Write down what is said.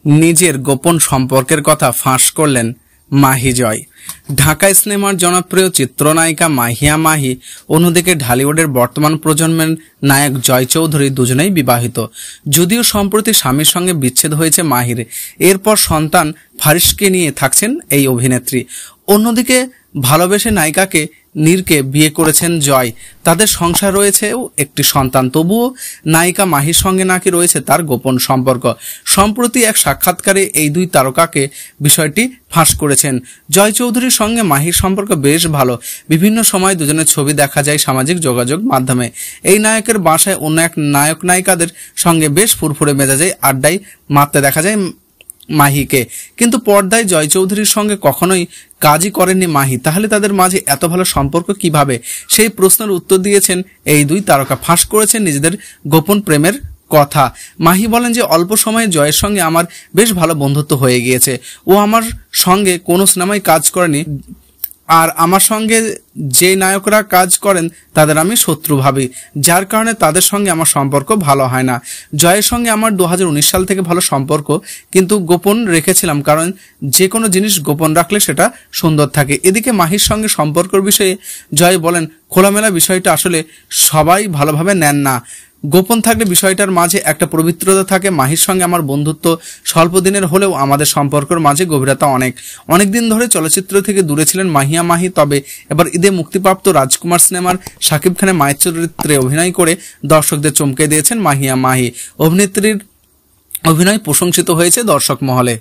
নিজের গোপন সম্পর্কের কথা ফাঁস করলেন মাহি জয়। ঢাকায় সিনেমার জনপ্রিয় চিত্রনায়িকা মাহিয়া মাহি, অন্যদিকে ঢালিউডের বর্তমান প্রজন্মের নায়ক জয় চৌধুরী দুজনেই বিবাহিত। যদিও সম্প্রতি স্বামীর সঙ্গে বিচ্ছেদ হয়েছে মাহির, এরপর সন্তান ফারিসকে নিয়ে থাকছেন এই অভিনেত্রী। অন্যদিকে ভালোবেসে নায়িকাকে নীরকে বিয়ে করেছেন জয়, তাদের সংসার রয়েছেও একটি সন্তান। তবুও নায়িকা মাহির সঙ্গে নাকি রয়েছে তার গোপন সম্পর্ক। সম্প্রতি এক সাক্ষাৎকারে এই দুই তারকাকে বিষয়টি ফাঁস করেছেন। জয় চৌধুরীর সঙ্গে মাহির সম্পর্ক বেশ ভালো, বিভিন্ন সময় দুজনের ছবি দেখা যায় সামাজিক যোগাযোগ মাধ্যমে। এই নায়কের বাসায় অন্য এক নায়ক নায়িকাদের সঙ্গে বেশ ফুরফুরে মেজাজে আড্ডায় মারতে দেখা যায় মাহিকে, কিন্তু পর্দায় জয় চৌধুরীর সঙ্গে কখনোই কাজই করেননি মাহি। তাহলে তাদের মাঝে এত ভালো সম্পর্ক কিভাবে? সেই প্রশ্নের উত্তর দিয়েছেন এই দুই তারকা, ফাঁস করেছেন নিজেদের গোপন প্রেমের কথা। মাহি বলেন যে অল্প সময়ে জয়ের সঙ্গে আমার বেশ ভালো বন্ধুত্ব হয়ে গিয়েছে। ও আমার সঙ্গে কোনো সিনেমায় কাজ করেনি, আর আমার সঙ্গে যে নায়করা কাজ করেন তাদের আমি শত্রু ভাবি, যার কারণে তাদের সঙ্গে আমার সম্পর্ক ভালো হয় না। জয়ের সঙ্গে আমার 2019 সাল থেকে ভালো সম্পর্ক, কিন্তু গোপন রেখেছিলাম, কারণ যে কোনো জিনিস গোপন রাখলে সেটা সুন্দর থাকে। এদিকে মাহির সঙ্গে সম্পর্কের বিষয়ে জয় বলেন, খোলামেলা বিষয়টা আসলে সবাই ভালোভাবে নেন না। গোপন থাকলে বিষয়টার মাঝে একটা পবিত্রতা থাকে। মাহির সঙ্গে আমার বন্ধুত্ব স্বল্প দিনের হলেও আমাদের সম্পর্কের মাঝে গভীরতা অনেক দিন ধরে চলচ্চিত্র থেকে দূরে ছিলেন মাহিয়া মাহি। তবে এবার ঈদে মুক্তিপ্রাপ্ত রাজকুমার সিনেমার শাকিব খানের মায়ের চরিত্রে অভিনয় করে দর্শকদের চমকে দিয়েছেন মাহিয়া মাহি। অভিনেত্রীর অভিনয় প্রশংসিত হয়েছে দর্শক মহলে।